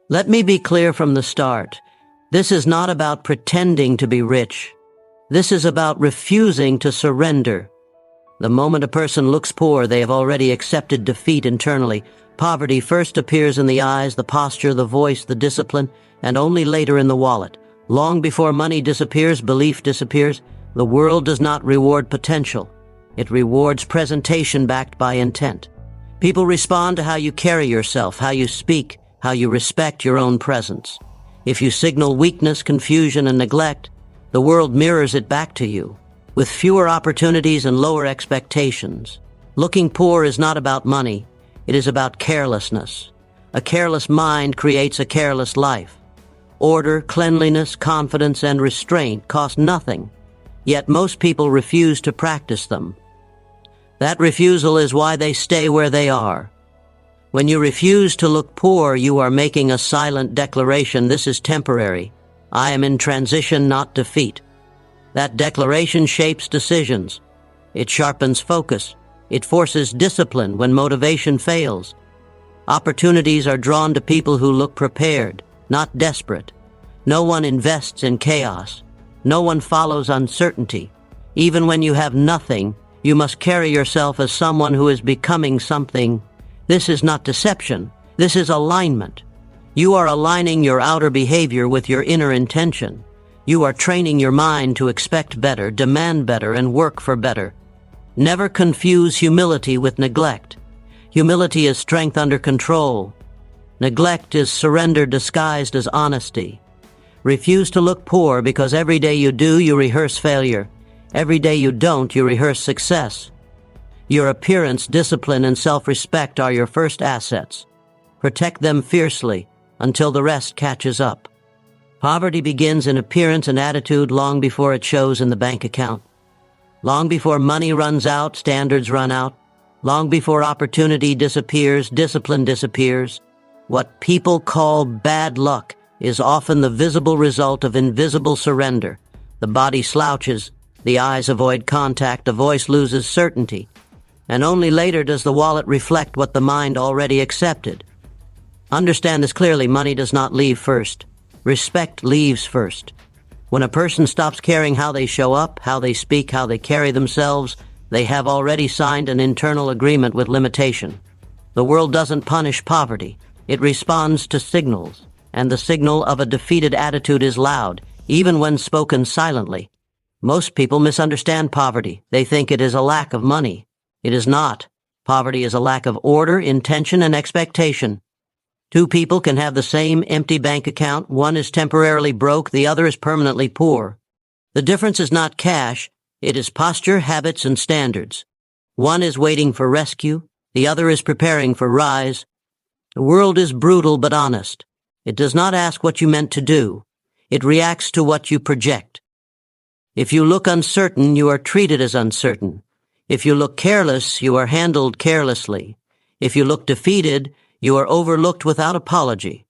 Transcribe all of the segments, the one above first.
Let me be clear from the start. This is not about pretending to be rich. This is about refusing to surrender. The moment a person looks poor, they have already accepted defeat internally. Poverty first appears in the eyes, the posture, the voice, the discipline, and only later in the wallet. Long before money disappears, belief disappears. The world does not reward potential. It rewards presentation backed by intent. People respond to how you carry yourself, how you speak, how you respect your own presence. If you signal weakness, confusion, and neglect, the world mirrors it back to you, with fewer opportunities and lower expectations. Looking poor is not about money. It is about carelessness. A careless mind creates a careless life. Order, cleanliness, confidence, and restraint cost nothing, yet most people refuse to practice them. That refusal is why they stay where they are. When you refuse to look poor, you are making a silent declaration: this is temporary. I am in transition, not defeat. That declaration shapes decisions. It sharpens focus. It forces discipline when motivation fails. Opportunities are drawn to people who look prepared, not desperate. No one invests in chaos. No one follows uncertainty. Even when you have nothing, you must carry yourself as someone who is becoming something. This is not deception. This is alignment. You are aligning your outer behavior with your inner intention. You are training your mind to expect better, demand better, and work for better. Never confuse humility with neglect. Humility is strength under control. Neglect is surrender disguised as honesty. Refuse to look poor, because every day you do, you rehearse failure. Every day you don't, you rehearse success. Your appearance, discipline, and self-respect are your first assets. Protect them fiercely until the rest catches up. Poverty begins in appearance and attitude long before it shows in the bank account. Long before money runs out, standards run out. Long before opportunity disappears, discipline disappears. What people call bad luck is often the visible result of invisible surrender. The body slouches, the eyes avoid contact, the voice loses certainty, and only later does the wallet reflect what the mind already accepted. Understand this clearly: money does not leave first. Respect leaves first. When a person stops caring how they show up, how they speak, how they carry themselves, they have already signed an internal agreement with limitation. The world doesn't punish poverty. It responds to signals, and the signal of a defeated attitude is loud, even when spoken silently. Most people misunderstand poverty. They think it is a lack of money. It is not. Poverty is a lack of order, intention, and expectation. Two people can have the same empty bank account. One is temporarily broke, the other is permanently poor. The difference is not cash, it is posture, habits, and standards. One is waiting for rescue, the other is preparing for rise. The world is brutal but honest. It does not ask what you meant to do. It reacts to what you project. If you look uncertain, you are treated as uncertain. If you look careless, you are handled carelessly. If you look defeated, you are overlooked without apology.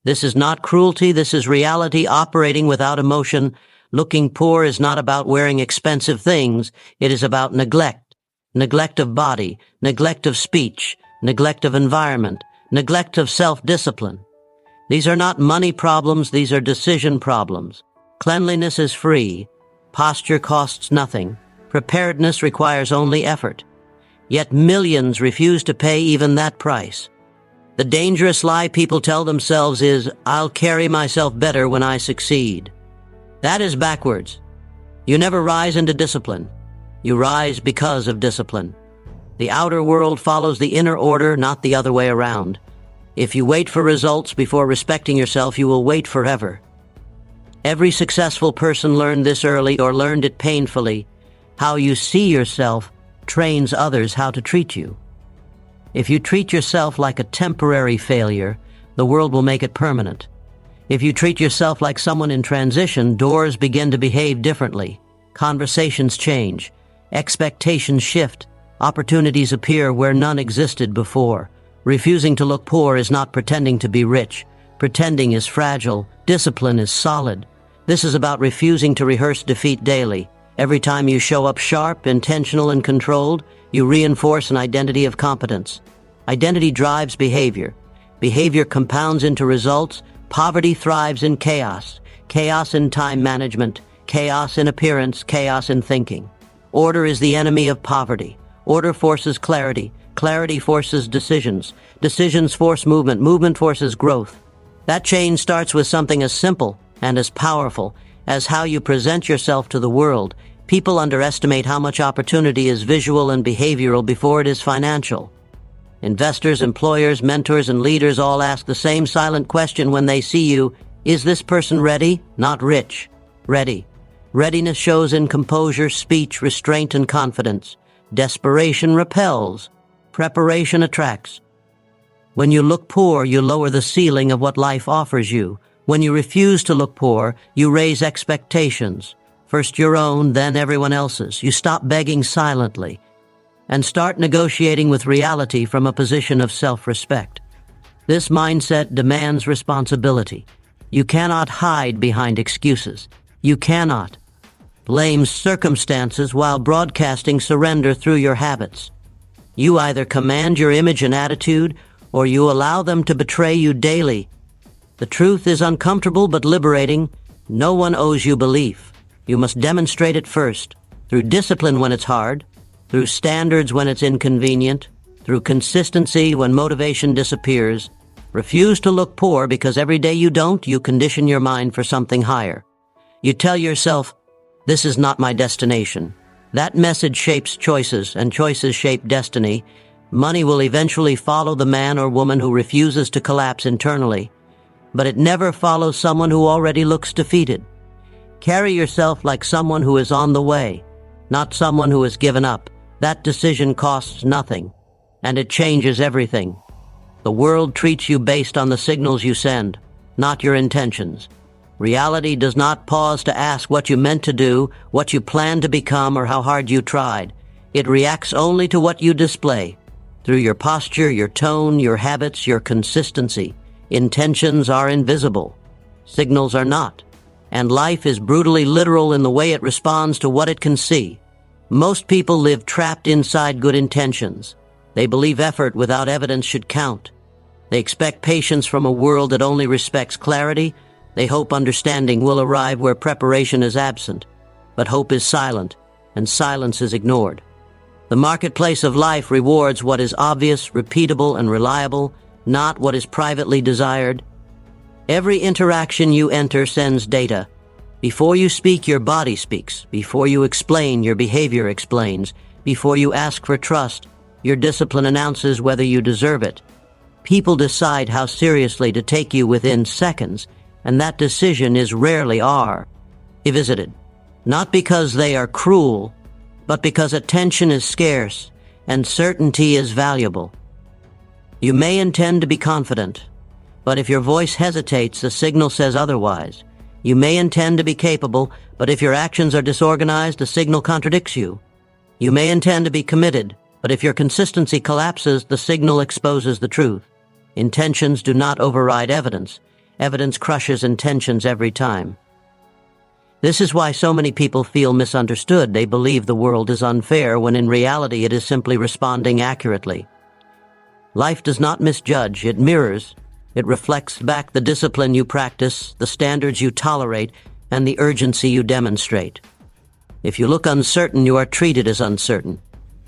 This is not cruelty, this is reality operating without emotion. Looking poor is not about wearing expensive things, it is about neglect. Neglect of body, neglect of speech, neglect of environment, neglect of self-discipline. These are not money problems, these are decision problems. Cleanliness is free. Posture costs nothing. Preparedness requires only effort. Yet millions refuse to pay even that price. The dangerous lie people tell themselves is, I'll carry myself better when I succeed. That is backwards. You never rise into discipline. You rise because of discipline. The outer world follows the inner order, not the other way around. If you wait for results before respecting yourself, you will wait forever. Every successful person learned this early or learned it painfully. How you see yourself trains others how to treat you. If you treat yourself like a temporary failure, the world will make it permanent. If you treat yourself like someone in transition, doors begin to behave differently. Conversations change. Expectations shift. Opportunities appear where none existed before. Refusing to look poor is not pretending to be rich. Pretending is fragile. Discipline is solid. This is about refusing to rehearse defeat daily. Every time you show up sharp, intentional, and controlled, you reinforce an identity of competence. Identity drives behavior. Behavior compounds into results. Poverty thrives in chaos. Chaos in time management, chaos in appearance, chaos in thinking. Order is the enemy of poverty. Order forces clarity. Clarity forces decisions. Decisions force movement. Movement forces growth. That change starts with something as simple and as powerful as how you present yourself to the world. People underestimate how much opportunity is visual and behavioral before it is financial. Investors, employers, mentors, and leaders all ask the same silent question when they see you. Is this person ready? Not rich. Ready. Readiness shows in composure, speech, restraint, and confidence. Desperation repels. Preparation attracts. When you look poor, you lower the ceiling of what life offers you. When you refuse to look poor, you raise expectations. First your own, then everyone else's. You stop begging silently and start negotiating with reality from a position of self-respect. This mindset demands responsibility. You cannot hide behind excuses. You cannot blame circumstances while broadcasting surrender through your habits. You either command your image and attitude, or you allow them to betray you daily. The truth is uncomfortable but liberating. No one owes you belief. You must demonstrate it first, through discipline when it's hard, through standards when it's inconvenient, through consistency when motivation disappears. Refuse to look poor, because every day you don't, you condition your mind for something higher. You tell yourself, this is not my destination. That message shapes choices, and choices shape destiny. Money will eventually follow the man or woman who refuses to collapse internally, but it never follows someone who already looks defeated. Carry yourself like someone who is on the way, not someone who has given up. That decision costs nothing, and it changes everything. The world treats you based on the signals you send, not your intentions. Reality does not pause to ask what you meant to do, what you planned to become, or how hard you tried. It reacts only to what you display. Through your posture, your tone, your habits, your consistency. Intentions are invisible. Signals are not. And life is brutally literal in the way it responds to what it can see. Most people live trapped inside good intentions. They believe effort without evidence should count. They expect patience from a world that only respects clarity. They hope understanding will arrive where preparation is absent. But hope is silent, and silence is ignored. The marketplace of life rewards what is obvious, repeatable, and reliable, not what is privately desired. Every interaction you enter sends data. Before you speak, your body speaks. Before you explain, your behavior explains. Before you ask for trust, your discipline announces whether you deserve it. People decide how seriously to take you within seconds, and that decision is rarely revisited. Not because they are cruel, but because attention is scarce and certainty is valuable. You may intend to be confident, but if your voice hesitates, the signal says otherwise. You may intend to be capable, but if your actions are disorganized, the signal contradicts you. You may intend to be committed, but if your consistency collapses, the signal exposes the truth. Intentions do not override evidence. Evidence crushes intentions every time. This is why so many people feel misunderstood. They believe the world is unfair, when in reality it is simply responding accurately. Life does not misjudge, it mirrors. It reflects back the discipline you practice, the standards you tolerate, and the urgency you demonstrate. If you look uncertain, you are treated as uncertain.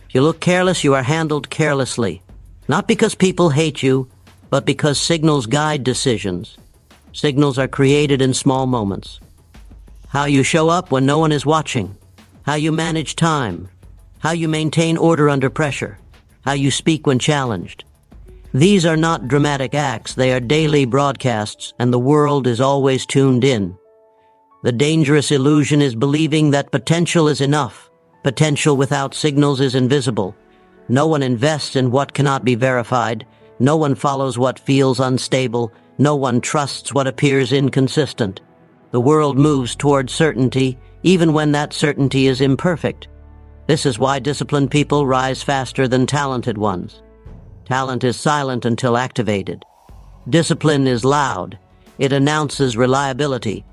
If you look careless, you are handled carelessly. Not because people hate you, but because signals guide decisions. Signals are created in small moments. How you show up when no one is watching. How you manage time. How you maintain order under pressure. How you speak when challenged. These are not dramatic acts, they are daily broadcasts, and the world is always tuned in. The dangerous illusion is believing that potential is enough. Potential without signals is invisible. No one invests in what cannot be verified. No one follows what feels unstable. No one trusts what appears inconsistent. The world moves toward certainty, even when that certainty is imperfect. This is why disciplined people rise faster than talented ones. Talent is silent until activated. Discipline is loud. It announces reliability.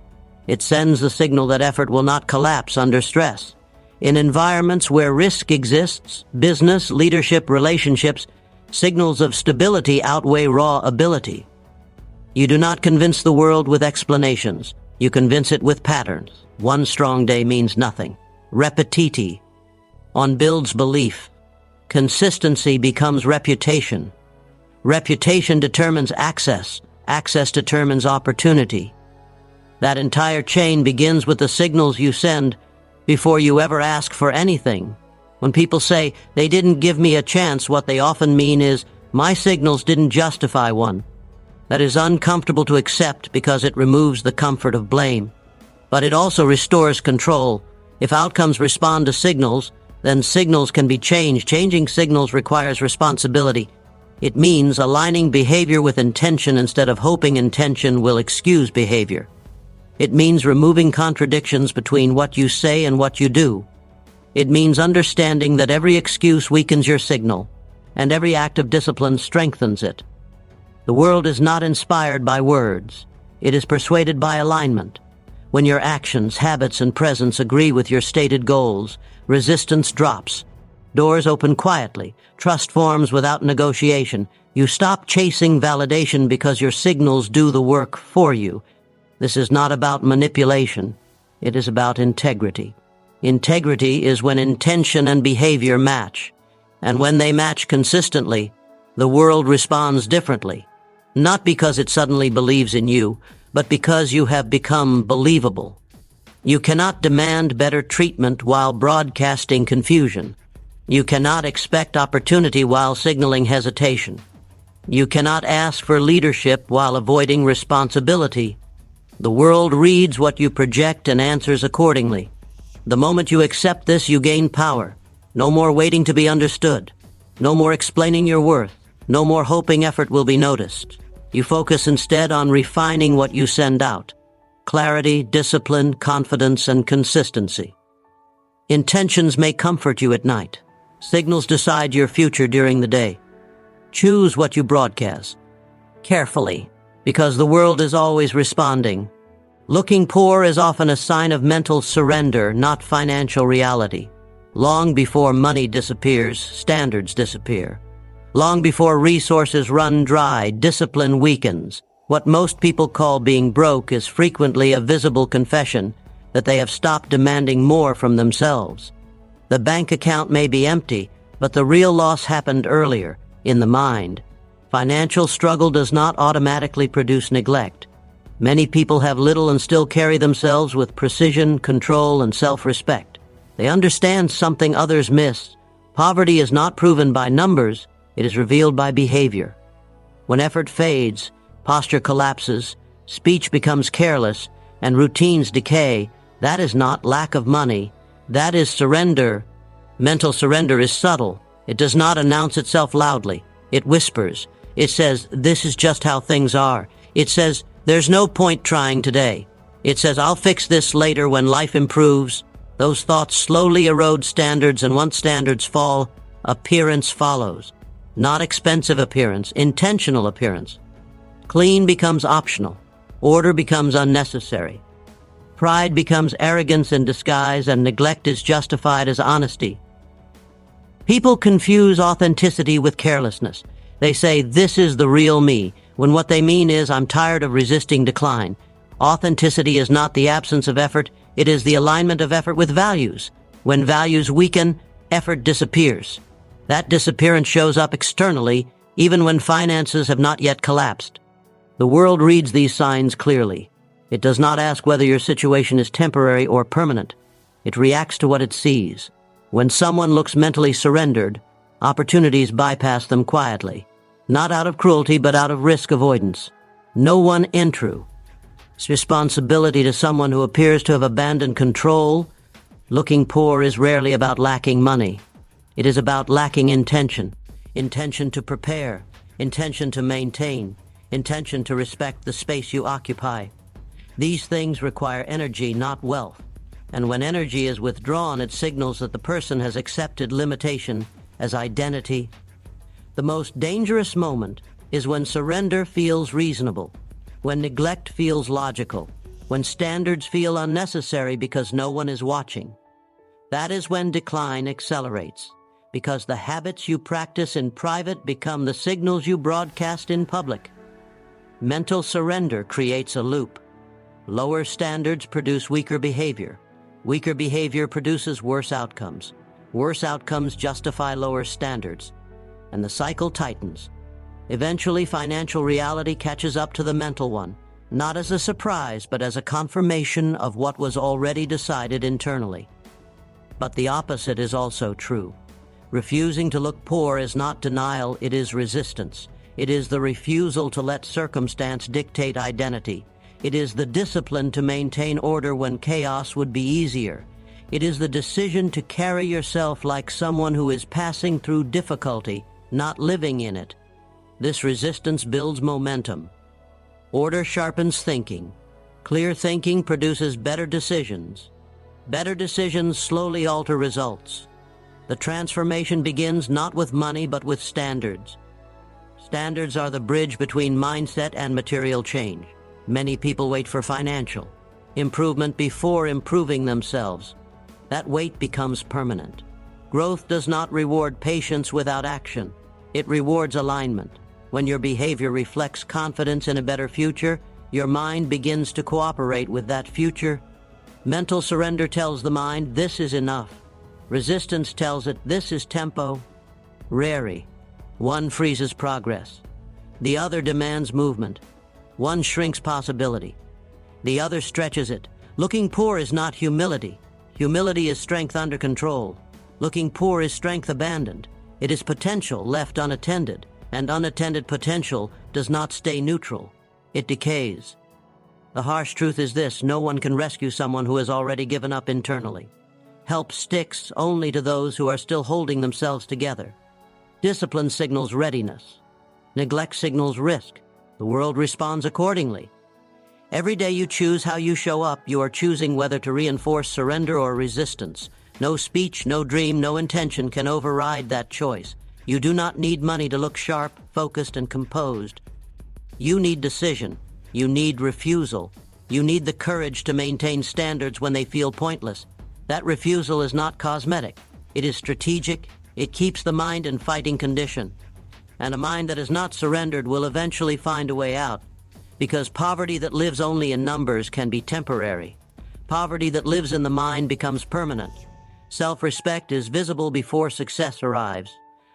It sends the signal that effort will not collapse under stress. In environments where risk exists, business, leadership, relationships, Signals of stability outweigh raw ability. You do not convince the world with explanations. You convince it with patterns. One strong day means nothing. Repetiti on builds belief. Consistency becomes reputation. Reputation determines access. Access determines opportunity. That entire chain begins with the signals you send before you ever ask for anything. When people say, they didn't give me a chance, what they often mean is, my signals didn't justify one. That is uncomfortable to accept because it removes the comfort of blame. But it also restores control. If outcomes respond to signals, then signals can be changed. Changing signals requires responsibility. It means aligning behavior with intention instead of hoping intention will excuse behavior. It means removing contradictions between what you say and what you do. It means understanding that every excuse weakens your signal, and every act of discipline strengthens it. The world is not inspired by words. It is persuaded by alignment. When your actions, habits, and presence agree with your stated goals, resistance drops. Doors open quietly. Trust forms without negotiation. You stop chasing validation because your signals do the work for you. This is not about manipulation. It is about integrity. Integrity is when intention and behavior match. And when they match consistently, the world responds differently. Not because it suddenly believes in you, but because you have become believable. You cannot demand better treatment while broadcasting confusion. You cannot expect opportunity while signaling hesitation. You cannot ask for leadership while avoiding responsibility. The world reads what you project and answers accordingly. The moment you accept this, you gain power. No more waiting to be understood. No more explaining your worth. No more hoping effort will be noticed. You focus instead on refining what you send out. Clarity, discipline, confidence, and consistency. Intentions may comfort you at night. Signals decide your future during the day. Choose what you broadcast. Carefully, because the world is always responding. Looking poor is often a sign of mental surrender, not financial reality. Long before money disappears, standards disappear. Long before resources run dry, discipline weakens. What most people call being broke is frequently a visible confession that they have stopped demanding more from themselves. The bank account may be empty, but the real loss happened earlier, in the mind. Financial struggle does not automatically produce neglect. Many people have little and still carry themselves with precision, control, and self-respect. They understand something others miss. Poverty is not proven by numbers, it is revealed by behavior. When effort fades, posture collapses, speech becomes careless, and routines decay, that is not lack of money. That is surrender. Mental surrender is subtle. It does not announce itself loudly. It whispers. It says, this is just how things are. It says, there's no point trying today. It says, I'll fix this later when life improves. Those thoughts slowly erode standards, and once standards fall, appearance follows. Not expensive appearance, intentional appearance. Clean becomes optional. Order becomes unnecessary. Pride becomes arrogance in disguise, and neglect is justified as honesty. People confuse authenticity with carelessness. They say, this is the real me, when what they mean is, I'm tired of resisting decline. Authenticity is not the absence of effort, it is the alignment of effort with values. When values weaken, effort disappears. That disappearance shows up externally, even when finances have not yet collapsed. The world reads these signs clearly. It does not ask whether your situation is temporary or permanent. It reacts to what it sees. When someone looks mentally surrendered, opportunities bypass them quietly. Not out of cruelty, but out of risk avoidance. No one entru. Responsibility to someone who appears to have abandoned control. Looking poor is rarely about lacking money. It is about lacking intention. Intention to prepare. Intention to maintain. Intention to respect the space you occupy. These things require energy, not wealth. And when energy is withdrawn, it signals that the person has accepted limitation as identity. The most dangerous moment is when surrender feels reasonable, when neglect feels logical, when standards feel unnecessary because no one is watching. That is when decline accelerates. Because the habits you practice in private become the signals you broadcast in public. Mental surrender creates a loop. Lower standards produce weaker behavior. Weaker behavior produces worse outcomes. Worse outcomes justify lower standards. And the cycle tightens. Eventually, financial reality catches up to the mental one, not as a surprise, but as a confirmation of what was already decided internally. But the opposite is also true. Refusing to look poor is not denial, it is resistance. It is the refusal to let circumstance dictate identity. It is the discipline to maintain order when chaos would be easier. It is the decision to carry yourself like someone who is passing through difficulty, not living in it. This resistance builds momentum. Order sharpens thinking. Clear thinking produces better decisions. Better decisions slowly alter results. The transformation begins not with money but with standards. Standards are the bridge between mindset and material change. Many people wait for financial improvement before improving themselves. That wait becomes permanent. Growth does not reward patience without action. It rewards alignment. When your behavior reflects confidence in a better future, your mind begins to cooperate with that future. Mental surrender tells the mind, this is enough. Resistance tells it, this is tempo. Rarely. One freezes progress. The other demands movement. One shrinks possibility. The other stretches it. Looking poor is not humility. Humility is strength under control. Looking poor is strength abandoned. It is potential left unattended, and unattended potential does not stay neutral. It decays. The harsh truth is this: no one can rescue someone who has already given up internally. Help sticks only to those who are still holding themselves together. Discipline signals readiness. Neglect signals risk. The world responds accordingly. Every day you choose how you show up, you are choosing whether to reinforce surrender or resistance. No speech, no dream, no intention can override that choice. You do not need money to look sharp, focused, and composed. You need decision. You need refusal. You need the courage to maintain standards when they feel pointless. That refusal is not cosmetic. It is strategic. It keeps the mind in fighting condition. And a mind that is not surrendered will eventually find a way out. Because poverty that lives only in numbers can be temporary. Poverty that lives in the mind becomes permanent. Self-respect is visible before success arrives.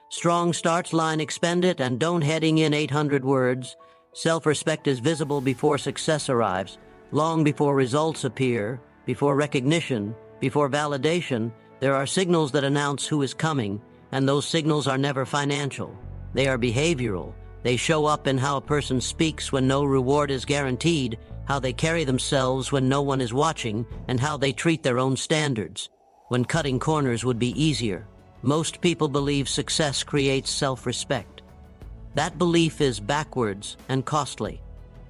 Strong starts line expend it and don't heading in 800 words. Self-respect is visible before success arrives. Long before results appear, before recognition, before validation, there are signals that announce who is coming, and those signals are never financial. They are behavioral. They show up in how a person speaks when no reward is guaranteed, how they carry themselves when no one is watching, and how they treat their own standards, when cutting corners would be easier. Most people believe success creates self-respect. That belief is backwards and costly.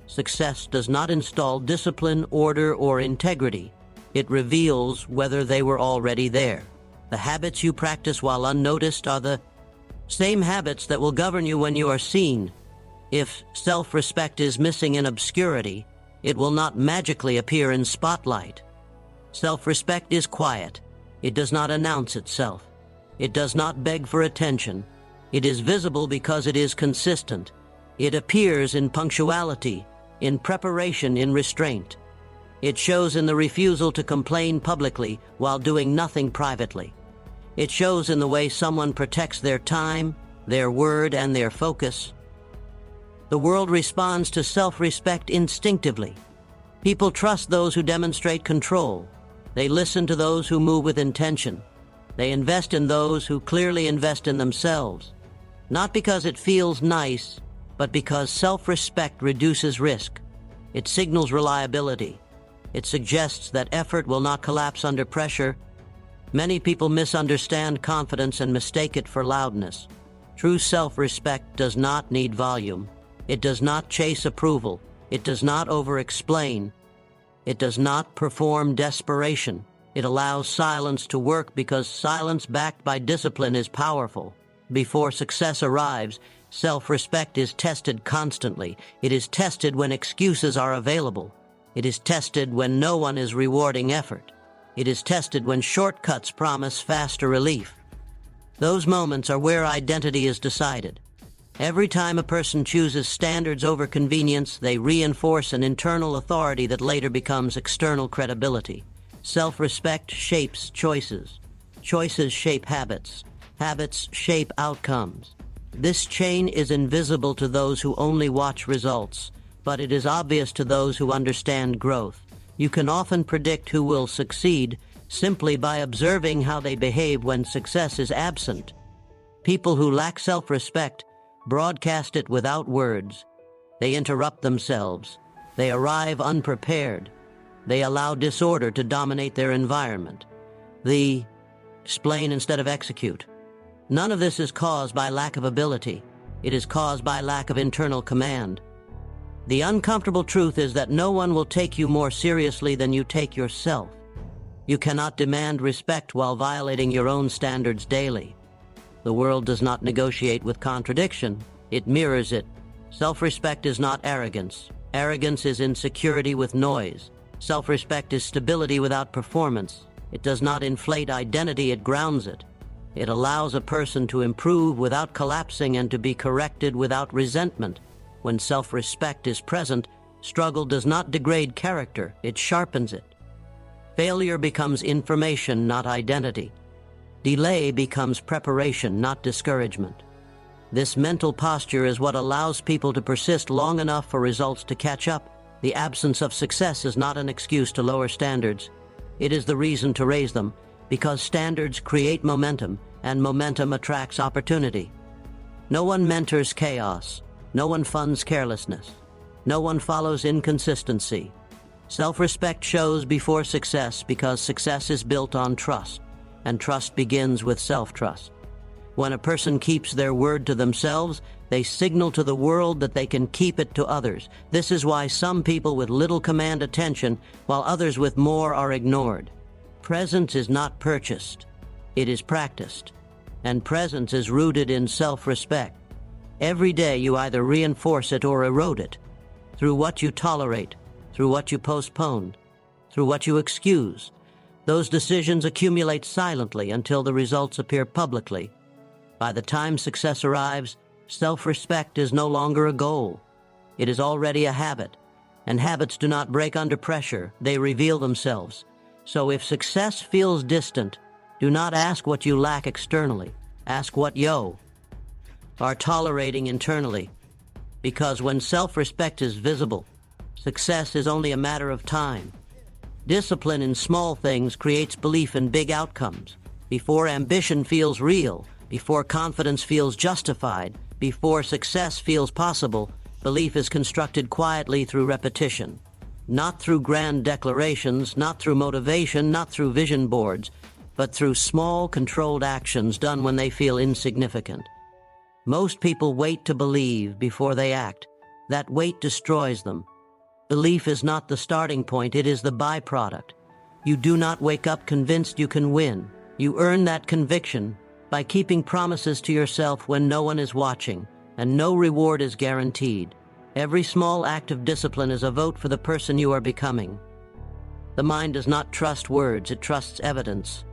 Success does not install discipline, order, or integrity. It reveals whether they were already there. The habits you practice while unnoticed are the same habits that will govern you when you are seen. If self-respect is missing in obscurity, it will not magically appear in spotlight. Self-respect is quiet. It does not announce itself. It does not beg for attention. It is visible because it is consistent. It appears in punctuality, in preparation, in restraint. It shows in the refusal to complain publicly while doing nothing privately. It shows in the way someone protects their time, their word, and their focus. The world responds to self-respect instinctively. People trust those who demonstrate control. They listen to those who move with intention. They invest in those who clearly invest in themselves. Not because it feels nice, but because self-respect reduces risk. It signals reliability. It suggests that effort will not collapse under pressure. Many people misunderstand confidence and mistake it for loudness. True self-respect does not need volume. It does not chase approval. It does not over-explain. It does not perform desperation. It allows silence to work because silence backed by discipline is powerful. Before success arrives, self-respect is tested constantly. It is tested when excuses are available. It is tested when no one is rewarding effort. It is tested when shortcuts promise faster relief. Those moments are where identity is decided. Every time a person chooses standards over convenience, they reinforce an internal authority that later becomes external credibility. Self-respect shapes choices. Choices shape habits. Habits shape outcomes. This chain is invisible to those who only watch results, but it is obvious to those who understand growth. You can often predict who will succeed simply by observing how they behave when success is absent. People who lack self-respect broadcast it without words. They interrupt themselves. They arrive unprepared. They allow disorder to dominate their environment. They explain instead of execute. None of this is caused by lack of ability. It is caused by lack of internal command. The uncomfortable truth is that no one will take you more seriously than you take yourself. You cannot demand respect while violating your own standards daily. The world does not negotiate with contradiction. It mirrors it. Self-respect is not arrogance. Arrogance is insecurity with noise. Self-respect is stability without performance. It does not inflate identity, it grounds it. It allows a person to improve without collapsing and to be corrected without resentment. When self-respect is present, struggle does not degrade character, it sharpens it. Failure becomes information, not identity. Delay becomes preparation, not discouragement. This mental posture is what allows people to persist long enough for results to catch up. The absence of success is not an excuse to lower standards. It is the reason to raise them, because standards create momentum, and momentum attracts opportunity. No one mentors chaos. No one funds carelessness. No one follows inconsistency. Self-respect shows before success because success is built on trust, and trust begins with self-trust. When a person keeps their word to themselves, they signal to the world that they can keep it to others. This is why some people with little command attention, while others with more are ignored. Presence is not purchased. It is practiced. And presence is rooted in self-respect. Every day you either reinforce it or erode it. Through what you tolerate, through what you postpone, through what you excuse. Those decisions accumulate silently until the results appear publicly. By the time success arrives, self-respect is no longer a goal. It is already a habit, and habits do not break under pressure, they reveal themselves. So if success feels distant, do not ask what you lack externally, ask what you are tolerating internally. Because when self-respect is visible, success is only a matter of time. Discipline in small things creates belief in big outcomes. Before ambition feels real, before confidence feels justified, before success feels possible, belief is constructed quietly through repetition. Not through grand declarations, not through motivation, not through vision boards, but through small, controlled actions done when they feel insignificant. Most people wait to believe before they act. That wait destroys them. Belief is not the starting point, it is the byproduct. You do not wake up convinced you can win. You earn that conviction by keeping promises to yourself when no one is watching, and no reward is guaranteed. Every small act of discipline is a vote for the person you are becoming. The mind does not trust words, it trusts evidence.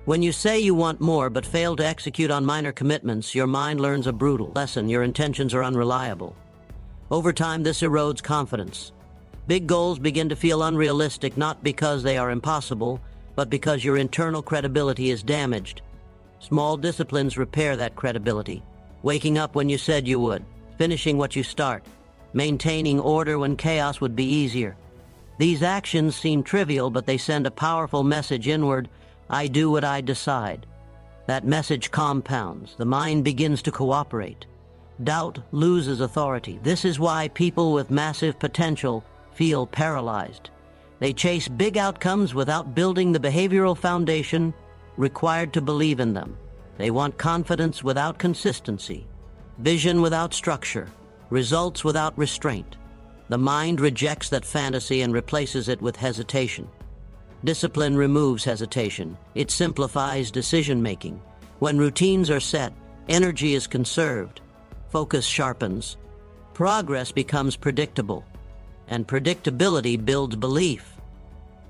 When you say you want more but fail to execute on minor commitments, your mind learns a brutal lesson: your intentions are unreliable. Over time, this erodes confidence. Big goals begin to feel unrealistic not because they are impossible, but because your internal credibility is damaged. Small disciplines repair that credibility. Waking up when you said you would, finishing what you start, maintaining order when chaos would be easier. These actions seem trivial, but they send a powerful message inward: I do what I decide. That message compounds. The mind begins to cooperate. Doubt loses authority. This is why people with massive potential feel paralyzed. They chase big outcomes without building the behavioral foundation required to believe in them. They want confidence without consistency, vision without structure, results without restraint. The mind rejects that fantasy and replaces it with hesitation. Discipline removes hesitation. It simplifies decision-making. When routines are set, energy is conserved, focus sharpens, progress becomes predictable, and predictability builds belief.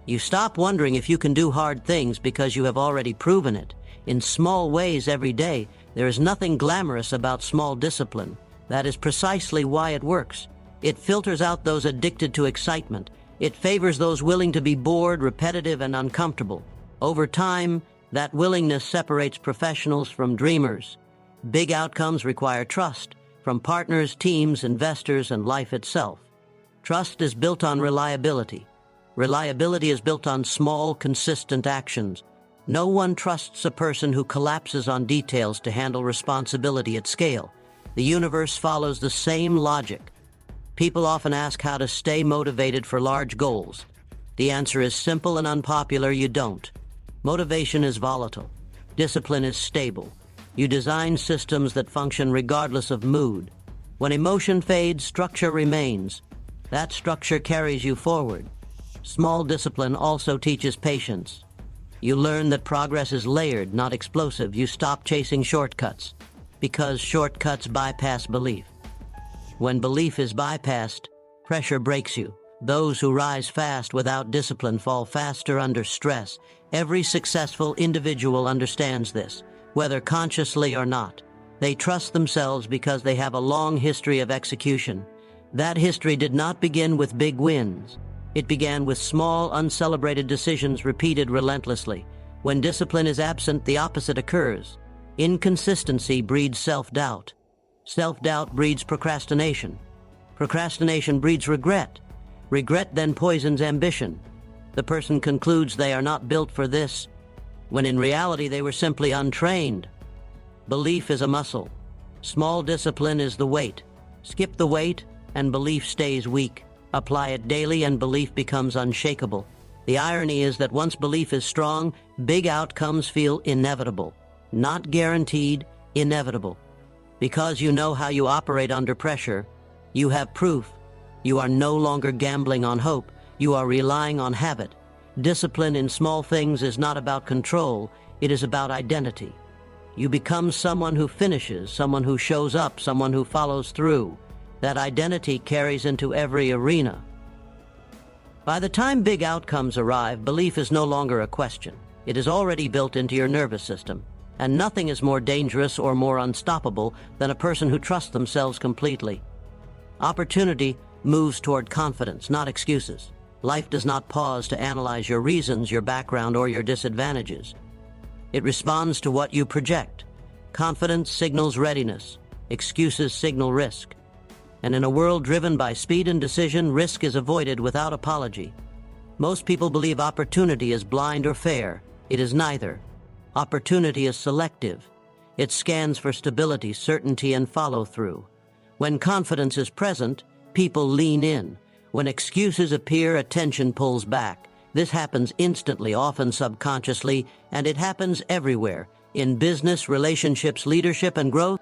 You stop wondering if you can do hard things because you have already proven it. in small ways every day. There is nothing glamorous about small discipline. That is precisely why it works. It filters out those addicted to excitement. It favors those willing to be bored, repetitive, and uncomfortable. Over time, that willingness separates professionals from dreamers. Big outcomes require trust from partners, teams, investors, and life itself. Trust is built on reliability. Reliability is built on small, consistent actions. No one trusts a person who collapses on details to handle responsibility at scale. The universe follows the same logic. People often ask how to stay motivated for large goals. The answer is simple and unpopular: you don't. Motivation is volatile. Discipline is stable. You design systems that function regardless of mood. When emotion fades, structure remains. That structure carries you forward. Small discipline also teaches patience. You learn that progress is layered, not explosive. You stop chasing shortcuts, because shortcuts bypass belief. When belief is bypassed, pressure breaks you. Those who rise fast without discipline fall faster under stress. Every successful individual understands this, whether consciously or not. They trust themselves because they have a long history of execution. That history did not begin with big wins. It began with small, uncelebrated decisions repeated relentlessly. When discipline is absent, the opposite occurs. Inconsistency breeds self-doubt. Self-doubt breeds procrastination. Procrastination breeds regret. Regret then poisons ambition. The person concludes they are not built for this, when in reality they were simply untrained. Belief is a muscle. Small discipline is the weight. Skip the weight, and belief stays weak. Apply it daily and belief becomes unshakable. The irony is that once belief is strong, big outcomes feel inevitable. Not guaranteed, inevitable. Because you know how you operate under pressure, you have proof. You are no longer gambling on hope. You are relying on habit. Discipline in small things is not about control. It is about identity. You become someone who finishes, someone who shows up, someone who follows through. That identity carries into every arena. By the time big outcomes arrive, belief is no longer a question. It is already built into your nervous system. And nothing is more dangerous or more unstoppable than a person who trusts themselves completely. Opportunity moves toward confidence, not excuses. Life does not pause to analyze your reasons, your background, or your disadvantages. It responds to what you project. Confidence signals readiness. Excuses signal risk. And in a world driven by speed and decision, risk is avoided without apology. Most people believe opportunity is blind or fair. It is neither. Opportunity is selective. It scans for stability, certainty, and follow-through. When confidence is present, people lean in. When excuses appear, attention pulls back. This happens instantly, often subconsciously, and it happens everywhere, in business, relationships, leadership, and growth.